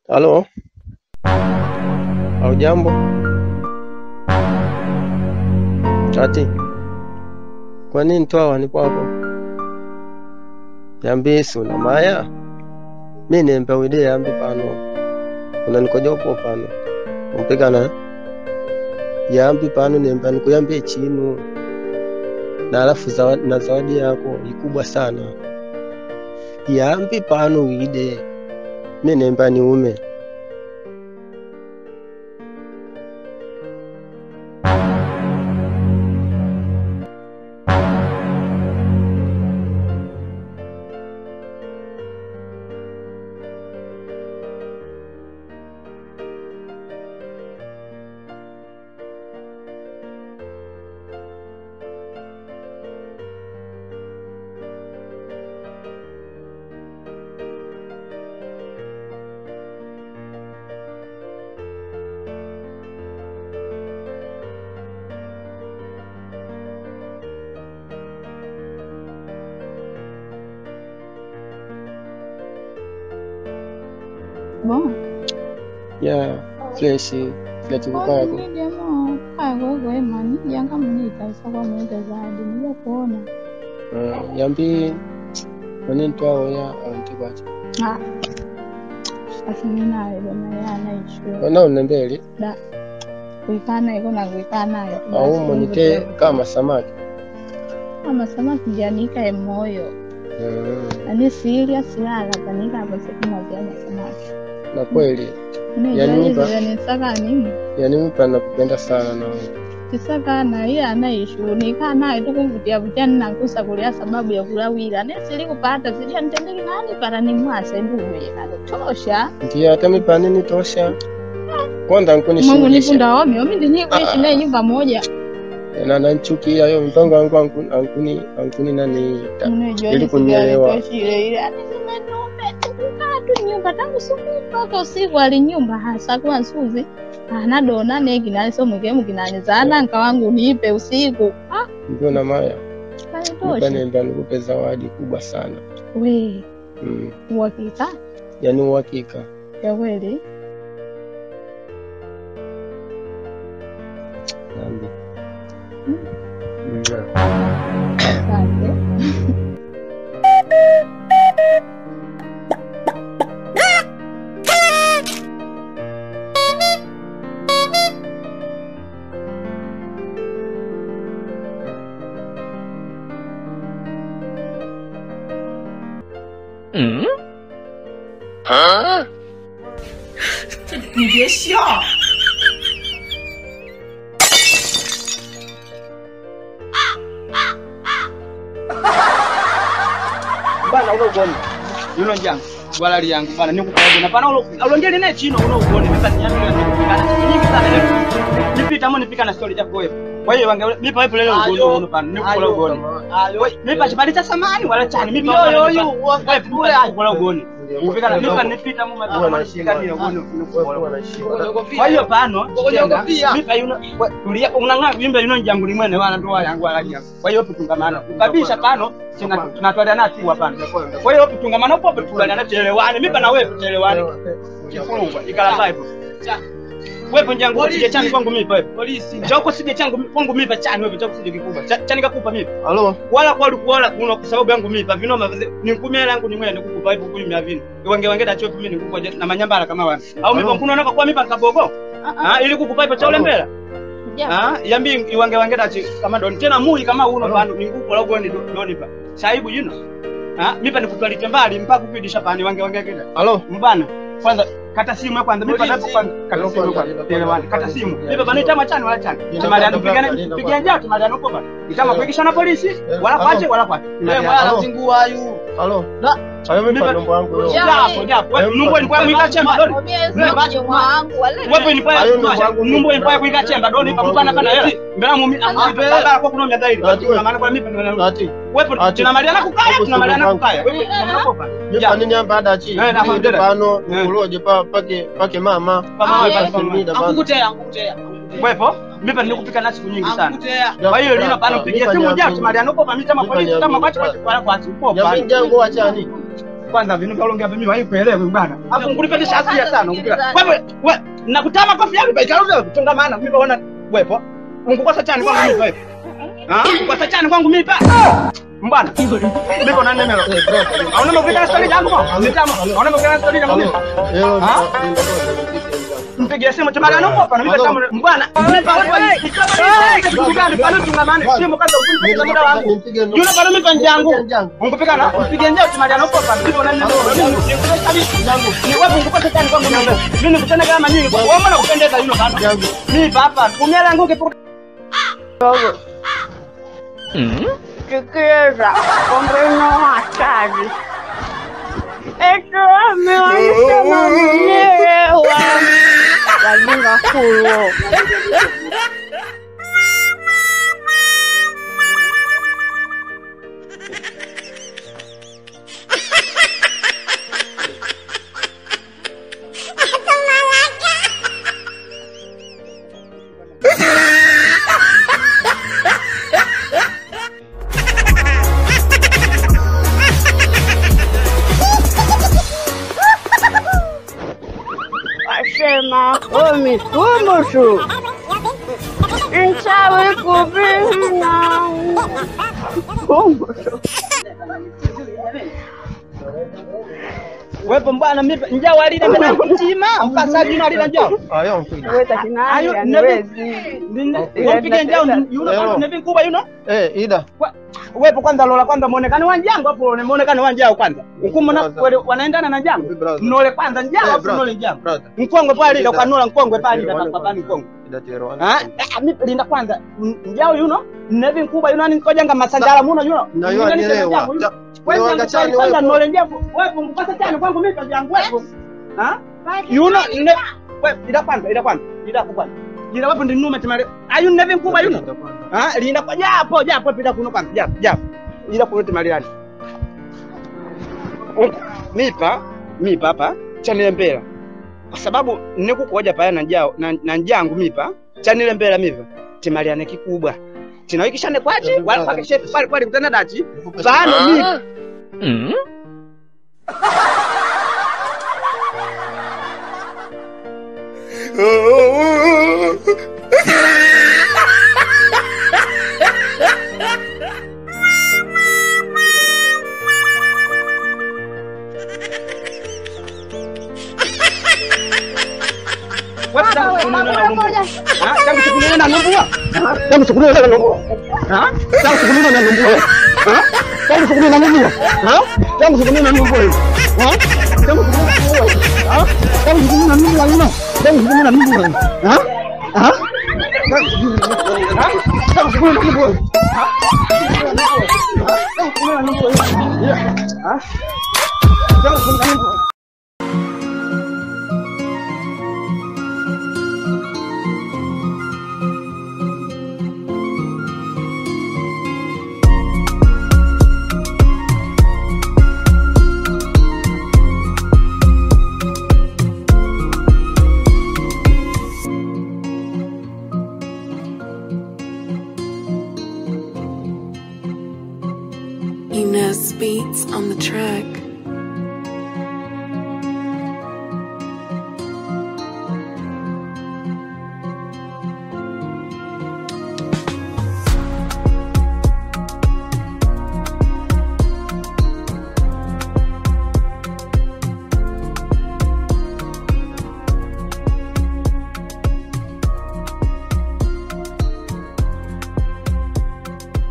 Halo, hujambo? Ati, kwa nini twawa ni kwako? Yambi suna maya? Mimi nembe wide yambi pano. Unanikojopo pano. Umpigana? Yambi pano nembe nikuyambie chinu. Na alafu zawadi yako ikubwa sana. Yambi pano wide. Mimi nembe ni ume. Bom. Ya, fresh. Kila kitu kwako. Ni demo. Wewe mani yanga mnita sawa mwenda zaidi ndio kuona. Yambi kwa nini twawa ya antibati? Asimina ile na yana issue. Wana unembele? Da. Kuikana iko na kuikana. Au monite kama samaki. Kama samaki janika moyo. Ani serious lala kanika hapo siku moja na samaki. Na kweli. Yani saka nini? Yani mpa nakupenda sana na wewe. Kisaka na yeye anaishu nikana itukuvutia vutia na kusakulia sababu ya kulawira. Nesili kupata sija nitendeki nani para ni mwasa nduwe tosha. Ndio hata mipa nini tosha. Kwanza nkunishingisha. Mungu nipunda omi ndini kuishi naye nyumba moja. Na nanchukia hiyo mpango wangu ankuni nani ili kunielewa. Ile nyumba tangu siku mpaka usiku alinyumba hasa kwa nsuzi anadona neki na so mugemu kinanizana nka wangu nipe usiku ndio na maya kanitosha nenda nikupe zawadi kubwa sana we uhakika yani uhakika ya kweli nambi asante你别笑。Bana unaugoni. Yuno njanga. Wala liyangu bana nikupaje na bana ulongele naye chino unaugoni pesa nyingi nyingi sana. Nipita mo nipika na story yako wewe. Kwa hiyo wange mipa hapo leo ugoni uno pana nikukula ugoni. Mipa chibali cha samani wala chani mipa yo ukakula ugoni. Upika na mipa nipita mo mabana nishika ni ugoni. Kwa hiyo pano mipa yuno tulia unang'aa wimbe yuno njangu limwene wana ndoa yangu wala yangu. Kwa hiyo tutungamana. Kabisa pano tunatwada nati hapana. Kwa hiyo tutungamana hapo tulana tuelewane mipa na wewe tuelewane. Kifungwa ikala live. Wewe njangu usije chani kwangu mipa wewe. Polisi. Chako usije changu kwangu mipa chani wewe chako usije kikubwa. Chani kakupa mipa. Halo. Wala kwa kuna kwa sababu yangu mipa vinoma nikumia yangu ni mwene kukupa hivi kunyumia vini. Wange dacho mimi nikupa na manyambara kama wana. Au mipa mkuno nako kwa mipa kabogo. Ili kukupa hivi cha ule mbele. Yambi iwange dachi kama ndo tena mui kama uno pano ninguko la ugoni donipa. Saibu you know. Mipa nikutwalite mbali mpaka kukidisha pani wange kida. Halo. Mbana. Kwanza kata simu kwanza mipa napo kata simu kwanza kata simu mipa bana itama chani wala chani timaliano pigia njaa timaliano kwa itama kuikisha na polisi wala kwache wala zingua ayu halo da hayo mipa nombo yangu leo japo numbo ni kwa kuika chemba doni wewe ni kwa numbo ni kwa kuika chemba doni pakupana kana hela mbona mumi baba kwa kuna madairi na maana kwa mipa wewe tunamaliana kukaya wewe unakopa mipa nini baada chi pano uloje pake mama akukutea wepo mipa nikupika nasi kunyingi sana kwa hiyo lina pano pigia simu jao tumaliana kwa mimi kama polisi kama kwacho wala kwa sipo ya mjango achani Kwanza vinu kalongea mimi haikuelewi bwana. Hapo ngulipendesha hasira sana ngulipenda. Wewe nakutama kofi yako ikarudia kutonga maana mimi baona wepo. Ungukosa chani kwangu mimi wewe. Ungukosa chani kwangu mimi pa. Mbana. Niko na neno. Hauna mvika story yangu kwa? Nitama. Hauna mvika story yangu mimi. Mpigie simu Temaliano hapa na mimi kama mbwana. Simu kwanza upunguze muda wangu. Yule bado mimi pande yangu. Ungepika na mpige njao Temaliano hapa ndipo na neno. Ni wewe ungepata chani kwangu mimi. Mimi nikutana kama nyinyi kwa wewe mbona kupendeza yule bana. Mimi hapa kumia langu ungepoka. Chiqueza, hombre no hatari. Esto me va a llamar culo. Mami, como su? Sabe cubrirna. Como su? Wewe mbana mimi njao alida mbona kutima mpasa jina alida njao Ayo mpige. Wewe takina ayo niwezi. Mpige njao yuno nevi kubwa yuno Ida. Wewe kwanza lola kwanza muonekano wa njango hapo muonekano wa njao kwanza ukumona wanaendana na njango nole kwanza njao hapo nole njango mkongwe pale ile ukanola mkongwe pale itakapani mkongwe Ida tero. Mimi linda kwanza njao yuno nevi kubwa yuno ni kojanga masanjala muno yuno Na yo anielewa. Wewe ngachani wewe nole njao wewe ungepata chani kwangu mimi pande yangu wewe yuno wewe ida kwanza ida kubwa ida wapo ndinume Temaliano ayu nevi kubwa yuno linda kwa japo pita kuno kwanza japo ila kwa Temaliano mipa hapa chanile mbele kwa sababu nikukoja pale na njangu mipa chanile mbele mipa Temaliano kikubwa tinawikishane kwaje wala kwa chef pale kutana dachi bano mipa Ines Beats on the track.